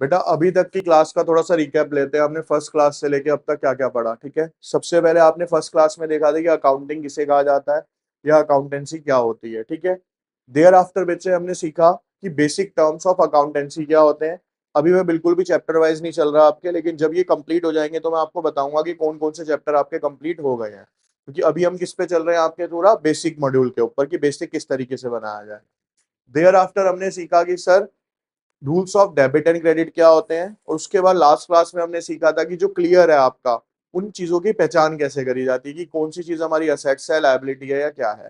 बेटा अभी तक की क्लास का थोड़ा सा रिकैप लेते हैं। हमने फर्स्ट क्लास से लेके अब तक क्या क्या पढ़ा, ठीक है। सबसे पहले आपने फर्स्ट क्लास में देखा था कि अकाउंटिंग किसे कहा जाता है या अकाउंटेंसी क्या होती है, ठीक है। देयर आफ्टर बच्चे हमने सीखा कि बेसिक टर्म्स ऑफ अकाउंटेंसी क्या होते हैं। अभी मैं बिल्कुल भी चैप्टर वाइज नहीं चल रहा आपके, लेकिन जब ये कंप्लीट हो जाएंगे तो मैं आपको बताऊंगा कि कौन कौन से चैप्टर आपके कंप्लीट हो गए हैं, क्योंकि अभी हम किस पे चल रहे हैं आपके पूरा बेसिक मॉड्यूल के ऊपर कि बेसिक किस तरीके से बनाया जाए। देयर आफ्टर हमने सीखा कि sir rules of debit and credit क्या होते हैं, और उसके बाद लास्ट क्लास में हमने सीखा था कि जो क्लियर है आपका, उन चीजों की पहचान कैसे करी जाती है कि कौन सी चीज हमारी असेट्स है, लायबिलिटी है या क्या है।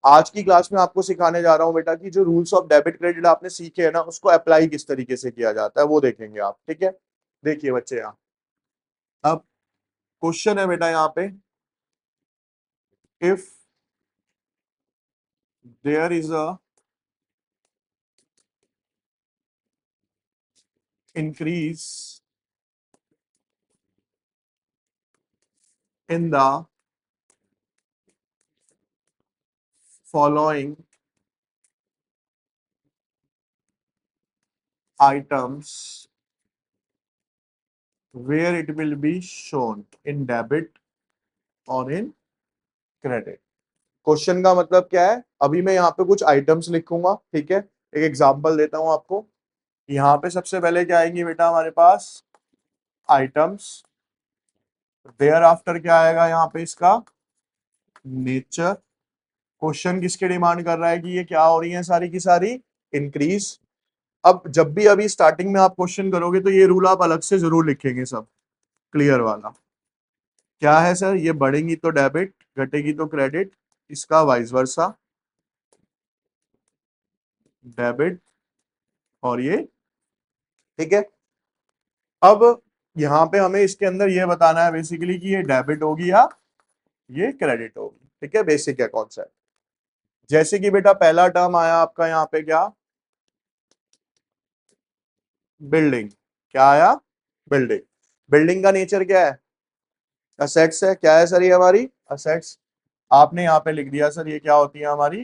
आज की क्लास में आपको सिखाने जा रहा हूं बेटा कि जो रूल्स ऑफ डेबिट क्रेडिट आपने सीखे हैं ना, उसको अप्लाई किस तरीके से किया जाता है वो देखेंगे आप, ठीक है। देखिए बच्चे यहाँ अब क्वेश्चन है बेटा यहाँ पे, if there is a increase in the following items where it will be shown in debit और इन क्रेडिट। क्वेश्चन का मतलब क्या है, अभी मैं यहाँ पे कुछ आइटम्स लिखूंगा, ठीक है। एक एग्जांपल देता हूँ आपको। यहाँ पे सबसे पहले क्या आएंगे बेटा हमारे पास आइटम्स, देयर आफ्टर क्या आएगा यहाँ पे इसका नेचर। क्वेश्चन किसके डिमांड कर रहा है कि ये क्या हो रही है सारी की सारी इंक्रीज। अब जब भी अभी स्टार्टिंग में आप क्वेश्चन करोगे तो ये रूल आप अलग से जरूर लिखेंगे सब, क्लियर वाला। क्या है सर, ये बढ़ेंगी तो डेबिट, घटेगी तो क्रेडिट, इसका वाइस वर्सा, डेबिट और ये, ठीक है। अब यहाँ पे हमें इसके अंदर ये बताना है बेसिकली कि ये डेबिट होगी या ये क्रेडिट होगी, ठीक है। बेसिक है कॉन्सेप्ट। जैसे कि बेटा पहला टर्म आया आपका यहाँ पे क्या, बिल्डिंग। क्या आया, बिल्डिंग। बिल्डिंग का नेचर क्या है, असेट्स है। क्या है सर, ये हमारी असेट्स। आपने यहाँ पे लिख दिया सर ये क्या होती है हमारी,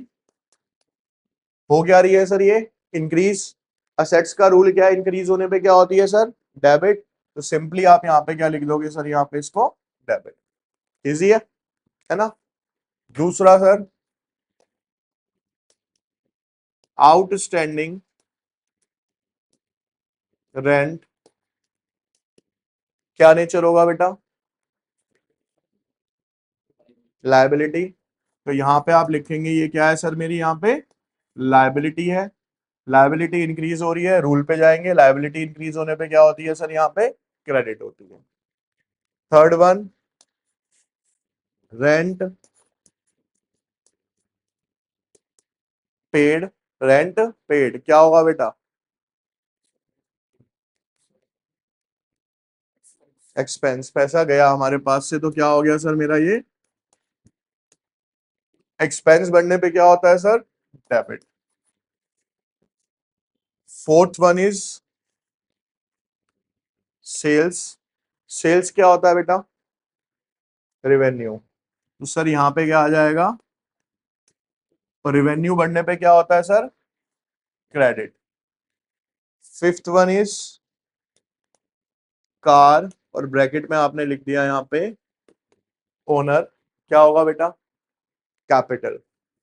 हो क्या रही है सर ये इंक्रीज। असेट्स का रूल क्या है, इंक्रीज होने पे क्या होती है सर, डेबिट। तो सिंपली आप यहाँ पे क्या लिख दोगे सर, यहाँ पे इसको डेबिट। इजी है ना। दूसरा सर आउटस्टैंडिंग रेंट, क्या नेचर होगा बेटा, लायबिलिटी। तो यहाँ पे आप लिखेंगे ये क्या है सर, मेरी यहाँ पे लायबिलिटी है। लायबिलिटी इंक्रीज हो रही है, रूल पे जाएंगे, लायबिलिटी इंक्रीज होने पे क्या होती है सर, यहाँ पे क्रेडिट होती है। Third one rent paid, rent paid क्या होगा बेटा, एक्सपेंस। पैसा गया हमारे पास से तो क्या हो गया सर मेरा ये एक्सपेंस, बढ़ने पे क्या होता है sir, debit. Fourth one is sales. Sales क्या होता है बेटा, रेवेन्यू। तो सर यहाँ पे क्या आ जाएगा, और रेवेन्यू बढ़ने पे क्या होता है sir, credit. Fifth one is car, और ब्रैकेट में आपने लिख दिया यहाँ पे ओनर। क्या होगा बेटा, कैपिटल।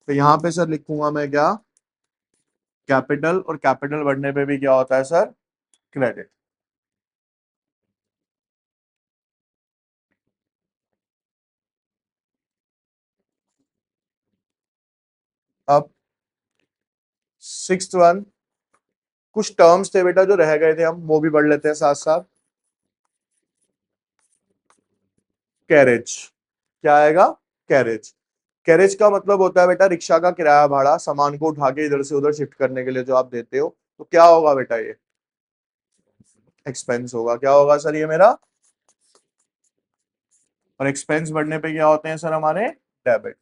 तो यहाँ पे सर लिखूंगा मैं क्या, कैपिटल, और कैपिटल बढ़ने पे भी क्या होता है सर, क्रेडिट। अब सिक्स्थ वन, कुछ टर्म्स थे बेटा जो रह गए थे, हम वो भी पढ़ लेते हैं साथ साथ। कैरेज, क्या आएगा, कैरेज। कैरेज का मतलब होता है बेटा रिक्शा का किराया भाड़ा, सामान को उठा के इधर से उधर शिफ्ट करने के लिए जो आप देते हो। तो क्या होगा बेटा, ये एक्सपेंस होगा। क्या होगा सर ये मेरा, और एक्सपेंस बढ़ने पे क्या होते हैं सर हमारे, डेबिट।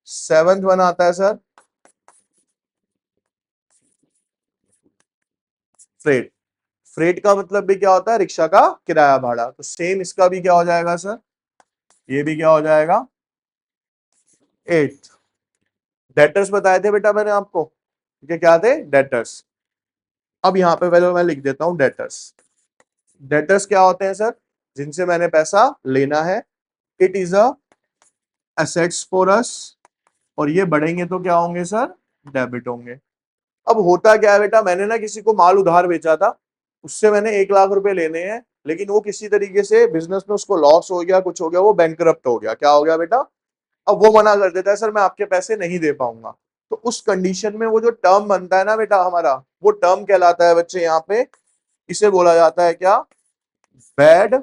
सेवंथ वन आता है सर फ्रेट। फ्रेट का मतलब भी क्या होता है, रिक्शा का किराया भाड़ा। तो सेम इसका भी क्या हो जाएगा सर, ये भी क्या हो जाएगा, एट। डेटर्स बताए थे बेटा मैंने आपको, ठीक है, क्या थे डेटर्स। अब यहाँ पे पहले मैं लिख देता हूं डेटर्स। डेटर्स क्या होते हैं सर? जिनसे मैंने पैसा लेना है। It is a assets for us, और ये बढ़ेंगे तो क्या होंगे सर? डेबिट होंगे। अब होता क्या है बेटा, मैंने ना किसी को माल उधार बेचा था, उससे मैंने 1 लाख रुपए लेने हैं, लेकिन वो किसी तरीके से बिजनेस में उसको लॉस हो गया, कुछ हो गया, वो बैंकरप्ट हो गया। क्या हो गया बेटा? अब वो मना कर देता है, सर मैं आपके पैसे नहीं दे पाऊंगा। तो उस कंडीशन में वो जो टर्म बनता है ना बेटा हमारा, वो टर्म कहलाता है बच्चे यहाँ पे, इसे बोला जाता है क्या? Bad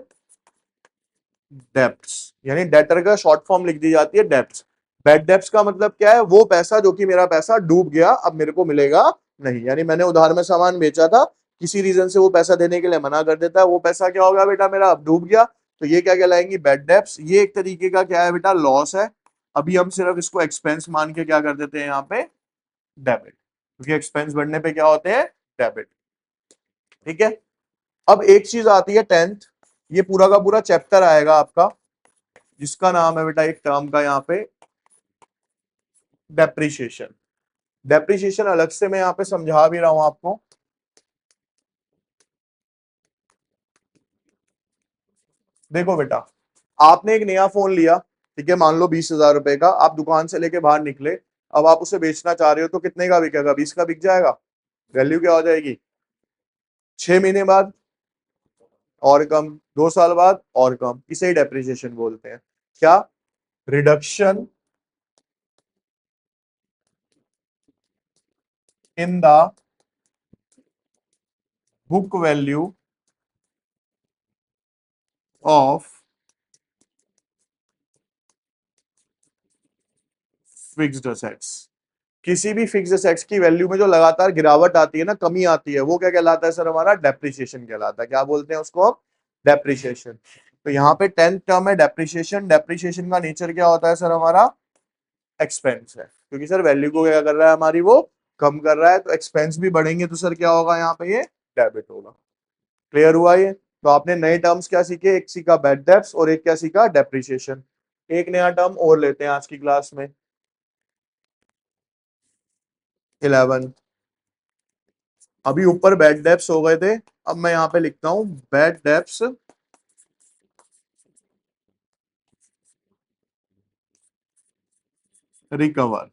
debts. यानी डेटर का शॉर्ट फॉर्म लिख दी जाती है डेब्ट्स। बैड डेब्ट्स का मतलब क्या है? वो पैसा जो कि मेरा पैसा डूब गया, अब मेरे को मिलेगा नहीं। यानी मैंने उधार में सामान बेचा था, किसी रीजन से वो पैसा देने के लिए मना कर देता है, वो पैसा क्या होगा बेटा मेरा? अब डूब गया। तो ये क्या कहलाएंगी? Bad debts. ये एक तरीके का क्या है बेटा? लॉस है। अभी हम सिर्फ इसको एक्सपेंस मान के क्या कर देते हैं यहाँ पे? डेबिट। क्योंकि एक्सपेंस बढ़ने पे क्या होते हैं? डेबिट। ठीक है। अब एक चीज आती है 10th। ये पूरा का पूरा चैप्टर आएगा आपका, जिसका नाम है बेटा एक टर्म का यहाँ पे डेप्रिशिएशन। डेप्रिशिएशन अलग से मैं यहाँ पे समझा भी रहा हूं आपको। देखो बेटा, आपने एक नया फोन लिया, ठीक है, मान लो 20,000 रुपए का, आप दुकान से लेके बाहर निकले, अब आप उसे बेचना चाह रहे हो, तो कितने का बिकेगा? 20 का बिक जाएगा। वैल्यू क्या हो जाएगी? 6 महीने बाद और कम, 2 साल बाद और कम। इसे ही डेप्रिसिएशन बोलते हैं। क्या? Reduction in the book value of fixed assets. किसी भी फिक्स्ड असेट्स की वैल्यू में जो लगातार गिरावट आती है ना, कमी आती है, वो क्या कहलाता है सर? हमारा डेप्रिसिएशन कहलाता है। क्या बोलते हैं उसको हम? डेप्रिसिएशन। तो यहाँ पे 10th टर्म है डेप्रिसिएशन। डेप्रिसिएशन का नेचर क्या होता है सर? हमारा एक्सपेंस है, क्योंकि सर वैल्यू को क्या कर रहा है हमारी? वो कम कर रहा है। तो एक्सपेंस भी बढ़ेंगे तो सर क्या होगा यहाँ पे? ये डेबिट होगा। क्लियर हुआ ये? तो आपने नए टर्म्स क्या सीखे? एक सीखा बैड डेब्ट्स और एक क्या सीखा? डेप्रिसिएशन। एक नया टर्म और लेते हैं आज की क्लास में, 11। अभी ऊपर बैड डेब्ट्स हो गए थे, अब मैं यहाँ पे लिखता हूं bad debts recover.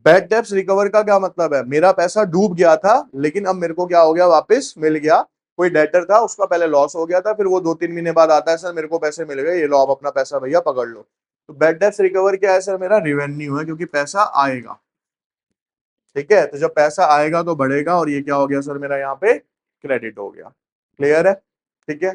Bad debts recover का क्या मतलब है? मेरा पैसा डूब गया था, लेकिन अब मेरे को क्या हो गया? वापस मिल गया। कोई डेटर था, उसका पहले लॉस हो गया था, फिर वो 2-3 महीने बाद आता है, सर मेरे को पैसे मिल गए, ये लो आप अपना पैसा भैया पकड़ लो। तो बैड डेब्ट्स रिकवर क्या है सर? मेरा रिवेन्यू है, क्योंकि पैसा आएगा। ठीक है, तो जब पैसा आएगा तो बढ़ेगा, और ये क्या हो गया सर? मेरा यहाँ पे क्रेडिट हो गया। क्लियर है? ठीक है।